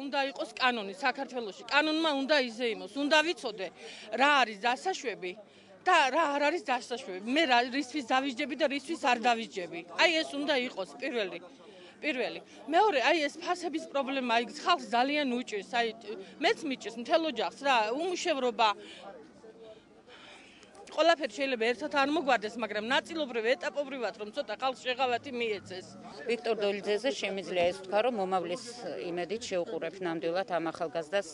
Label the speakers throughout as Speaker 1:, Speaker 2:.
Speaker 1: უნდა იყოს კანონი საქართველოში. კანონმა უნდა იზეიმოს, უნდა ვიცოდე რა არის დასაშვები და რა არ არის დასაშვები. მე რისთვის დავისჯები და რისთვის არ დავისჯები. აი ეს უნდა იყოს პირველი. მეორე, აი ეს ფასების პრობლემა, აი ხალხს ძალიან უჭირს, აი მეც მიჭირს მთელ ოჯახს რა, უმუშევრობა ყველაფერი შეიძლება ერთად არ მოგვარდეს, მაგრამ ნაწილობრივ ეტაპობრივად რომ ცოტა ხალხს შეღავათი მიეცეს.
Speaker 2: ვიქტორ დოლიძეზე შემიძლია ეს თქვა, რომ მომავლის იმედით შეუყურებ ნამდვილად ამ ახალგაზრდას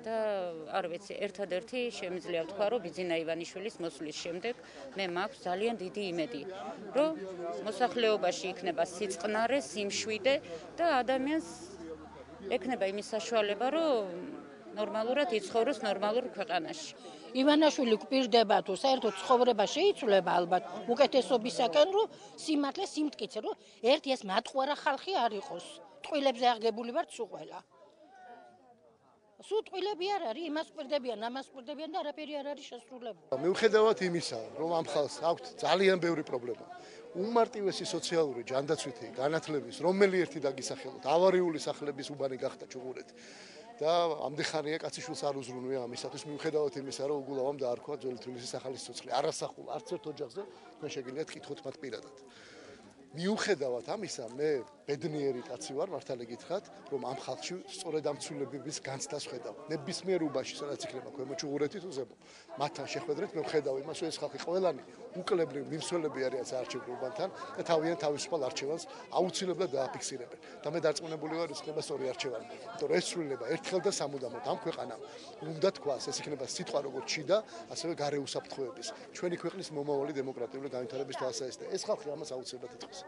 Speaker 2: და არ ვიცი, ერთადერთი შემიძლია ვთქვა, რომ ბიძინა ივანიშვილის მოსვლის შემდეგ მე მაქვს ძალიან დიდი იმედი, რომ მოსახლეობაში იქნება სიწყნარე, სიმშვიდე და ადამიანს ექნება იმის საშუალება, რომ ნორმალურად იცხოვროს ნორმალურ ქვეყანაში.
Speaker 3: ივანაშვილი გვპირდება თუ საერთოდ ცხოვრება შეიცვლება ალბათ უკეთესობისაკენ, რომ სიმართლე, სიმტკიცე, რომ ერთი ეს მათყვარა ხალხი არ იყოს. ტყუილებზე აღგებული ვართ სულ ყველა. სულ ტყუილები არ არის, იმას გვპირდებიან, ამას გვპირდებიან და არაფერი არ არის შესრულებული.
Speaker 4: მიუხედავად იმისა, რომ ამ ხალხს აქვს ძალიან ბევრი პრობლემა. უმარტივესი სოციალური ჯანდაცვითი განათლების, რომელი ერთი დაგისახელოთ, ავარიული სახლების უბანი გახდა ჩუღურეთი. და ამდენ კაციშვილს არ უზრუნვია ამისათვის მიუხედავად იმისა, რომ უგულავამ დაარქვა ძველი თბილისის ახალი სიცოცხლე. არასახულ არც ერთ ოჯახზე თქვენ შეგიძლიათ კითხოთ მათ პირადად. მიუხედავად ამისა, მე ბედნიერი კაცი ვარ, მართალი გითხრათ, რომ ამ ხალხში სწორედ ამ ცვლილებების განცდას ხედავ. ნებისმიერ უბანში, სადაც იქნება ქვემო ჩუღურეთი თუ ზემო, მათთან შეხვედრით მე ვხედავ იმას, რომ ეს ხალხი ყველანი უკლებრივ მიმსვლელები არიან საარჩევნო უბანთან და თავიანთ თავისუფალ არჩევანს აუცილებლად დააფიქსირებენ. და მე დარწმუნებული ვარ, ის იქნება სწორი არჩევანი. იმიტომ რომ ეს ცვლილება ერთხელ და სამუდამოდ ამ ქვეყანამ უნდა თქვას, ეს იქნება სიტყვა როგორც შიდა, ასევე გარე უსაფრთხოების. ჩვენი ქვეყნის მომავალი დემოკრატიული განვითარების თვალსაჩინო. ეს ხალხი ამას აუცილებლად იტყვის.